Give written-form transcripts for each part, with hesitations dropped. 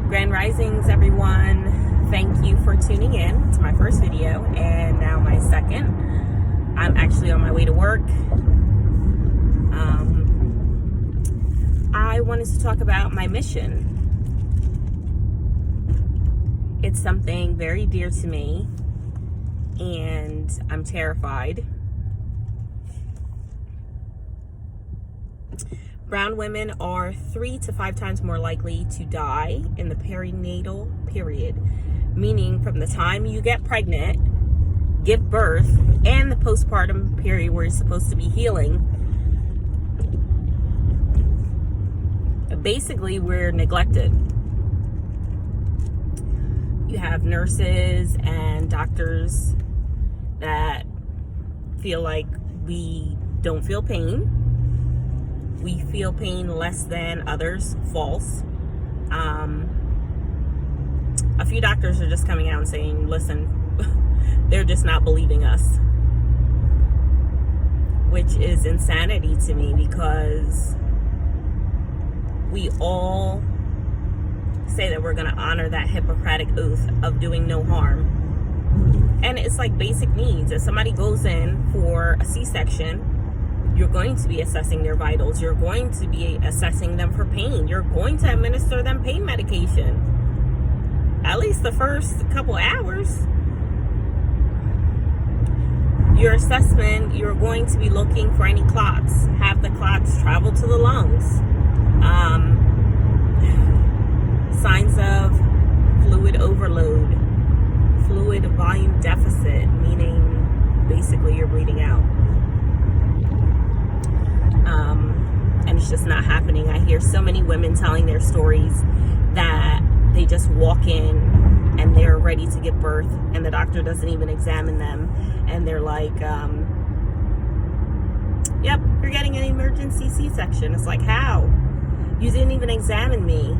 Grand Risings, everyone. Thank you for tuning in. It's my first video and now my second. I'm actually on my way to work. I wanted to talk about my mission. It's something very dear to me and I'm terrified. Brown women are 3 to 5 times more likely to die in the perinatal period, meaning from the time you get pregnant, give birth, and the postpartum period where you're supposed to be healing. Basically, we're neglected. You have nurses and doctors that feel like we don't feel pain. We feel pain less than others. False. A few doctors are just coming out and saying, listen, they're just not believing us. Which is insanity to me, because we all say that we're going to honor that Hippocratic oath of doing no harm. And it's like basic needs. If somebody goes in for a C-section, you're going to be assessing their vitals. You're going to be assessing them for pain. You're going to administer them pain medication. At least the first couple hours. Your assessment, you're going to be looking for any clots. Have the clots travel to the lungs? Signs of fluid overload. Fluid volume deficit, meaning basically you're bleeding out. And it's just not happening. I hear so many women telling their stories that they just walk in and they're ready to give birth and the doctor doesn't even examine them, and they're like, yep, you're getting an emergency C-section. It's like, how? You didn't even examine me.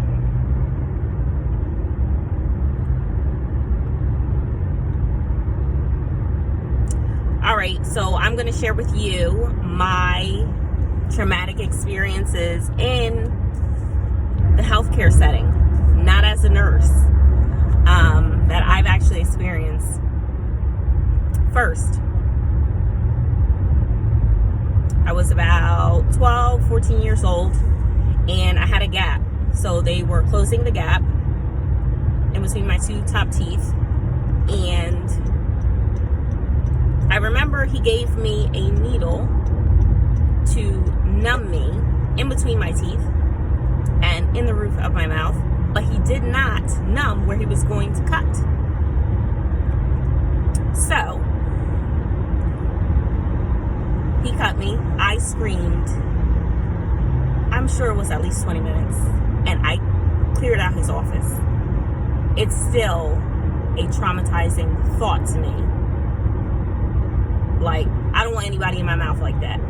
All right, so I'm going to share with you my traumatic experiences in the healthcare setting, not as a nurse, that I've actually experienced. First, I was about 12, 14 years old, and I had a gap. So they were closing the gap in between my 2 top teeth, and I remember he gave me a needle to numb me in between my teeth and in the roof of my mouth, but he did not numb where he was going to cut. So he cut me. I screamed. I'm sure it was at least 20 minutes, and I cleared out his office. It's still a traumatizing thought to me. Like, I don't want anybody in my mouth like that.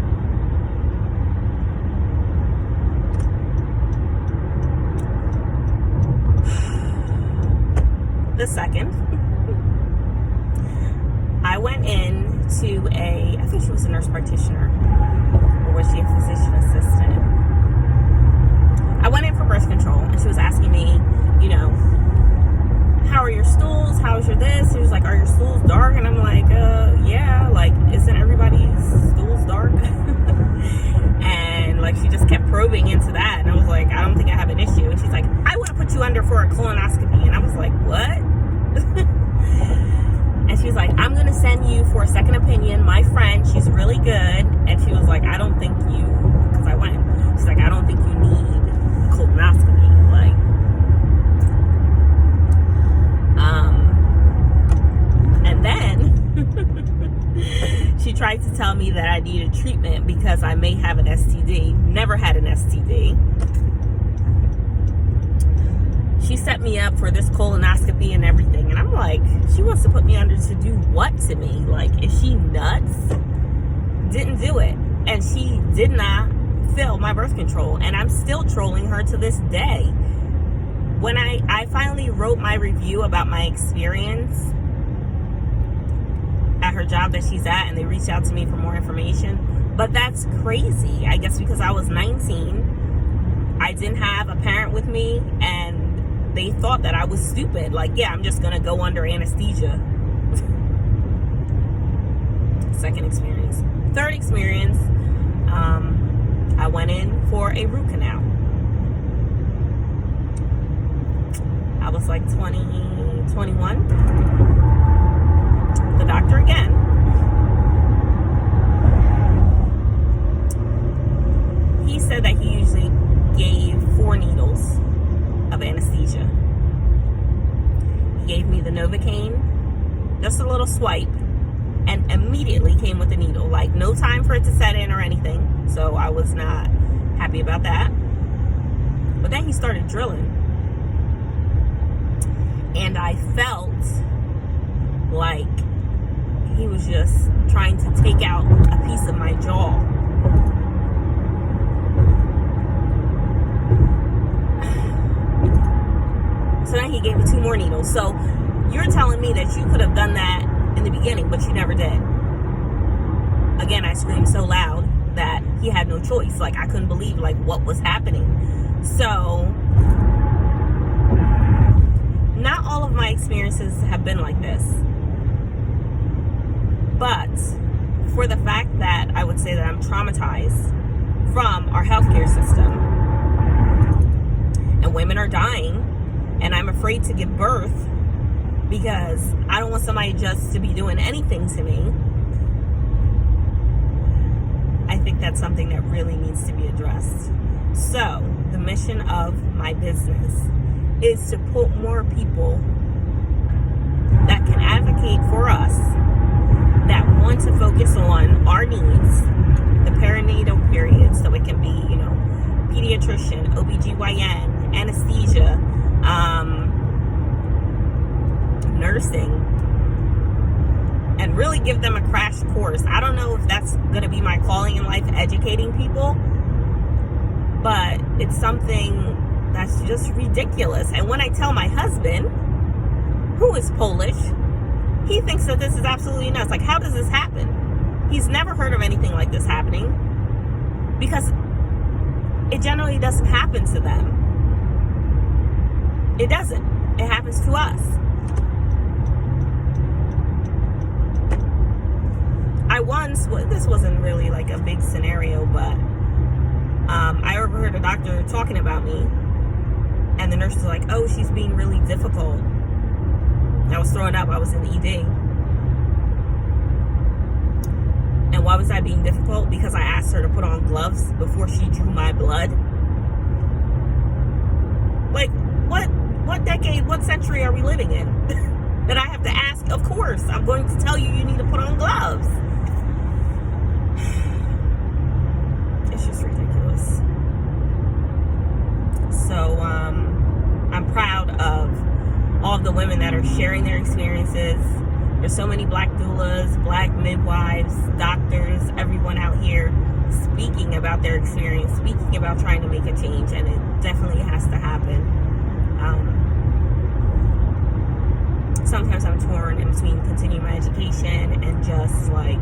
The second, I went in to I think she was a nurse practitioner, or was she a physician assistant? I went in for birth control, and she was asking me, you know, how are your stools? How's your this? She was like, are your stools dark? And I'm like, yeah, like, isn't everybody's stools dark? And like, she just kept probing into that. And I was like, I don't think I have an issue. And she's like, I want to put you under for a colonoscopy. And I was like, what? And she was like, I'm going to send you for a second opinion. My friend, she's really good. And she was like, I don't think you, because I went, she's like, I don't think you need a colonoscopy. Like, and then she tried to tell me that I needed treatment because I may have an STD. Never had an STD. She set me up for this colonoscopy and everything. And I'm like, she wants to put me under to do what to me? Like, is she nuts? Didn't do it. And she did not fill my birth control. And I'm still trolling her to this day. When I finally wrote my review about my experience at her job that she's at, and they reached out to me for more information. But that's crazy. I guess because I was 19, I didn't have a parent with me, and they thought that I was stupid. Like, yeah, I'm just gonna go under anesthesia. Second experience. Third experience, I went in for a root canal. I was like 20, 21. The doctor again. He said that he usually gave 4 needles of anesthesia. He gave me the Novocaine, just a little swipe, and immediately came with the needle. Like, no time for it to set in or anything. So I was not happy about that. But then he started drilling. And I felt like he was just trying to take out a piece of my jaw. So then he gave me 2 more needles. So you're telling me that you could have done that in the beginning, but you never did. Again, I screamed so loud that he had no choice. Like, I couldn't believe, like, what was happening. So, not all of my experiences have been like this. But, for the fact that I would say that I'm traumatized from our healthcare system, and women are dying, and I'm afraid to give birth, because I don't want somebody just to be doing anything to me. I think that's something that really needs to be addressed. So, the mission of my business is to put more people that can advocate for us, that want to focus on our needs, the perinatal period, so it can be, pediatrician, OBGYN, anesthesia, nursing, and really give them a crash course. I don't know if that's going to be my calling in life, educating people, but it's something that's just ridiculous. And when I tell my husband, who is Polish, he thinks that this is absolutely nuts. Like, how does this happen? He's never heard of anything like this happening, because it generally doesn't happen to them. It doesn't. It happens to us. This wasn't really like a big scenario, but I overheard a doctor talking about me, and the nurse was like, oh, she's being really difficult. I was throwing up. I was in the ED. And why was I being difficult? Because I asked her to put on gloves before she drew my blood. Like, what decade, what century are we living in? That I have to ask? Of course, I'm going to tell you need to put on gloves. It's just ridiculous. So, I'm proud of all of the women that are sharing their experiences. There's so many black doulas, black midwives, doctors, everyone out here speaking about their experience, speaking about trying to make a change, and it definitely has to happen. Sometimes I'm torn in between continuing my education and just like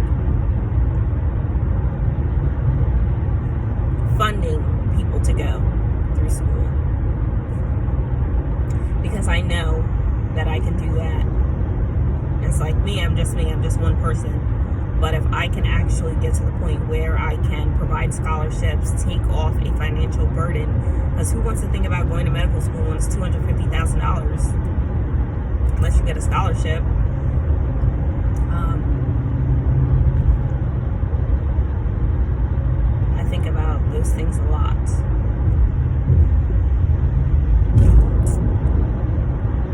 funding people to go through school, because I know that I can do that. It's like me, I'm just one person. But if I can actually get to the point where I can provide scholarships, take off a financial burden, because who wants to think about going to medical school when it's $250,000? Unless you get a scholarship. I think about those things a lot.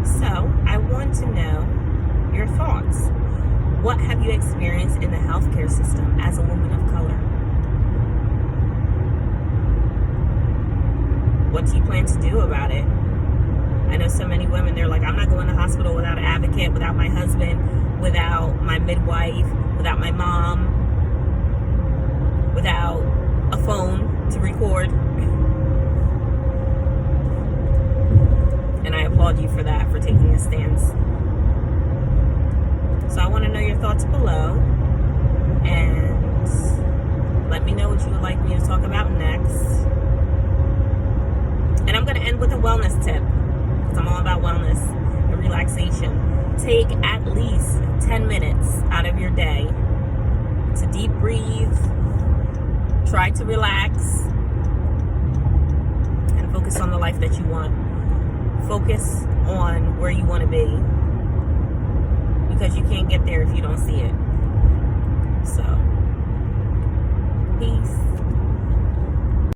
So, I want to know your thoughts. What have you experienced in the healthcare system as a woman of color? What do you plan to do about it? I know so many women, they're like, I'm not going to the hospital without an advocate, without my husband, without my midwife, without my mom, without a phone to record. And I applaud you for that, for taking a stance. So I want to know your thoughts below, and let me know what you would like me to talk about next. And I'm going to end with a wellness tip, because I'm on try to relax and focus on the life that you want. Focus on where you want to be, because you can't get there if you don't see it. So, peace.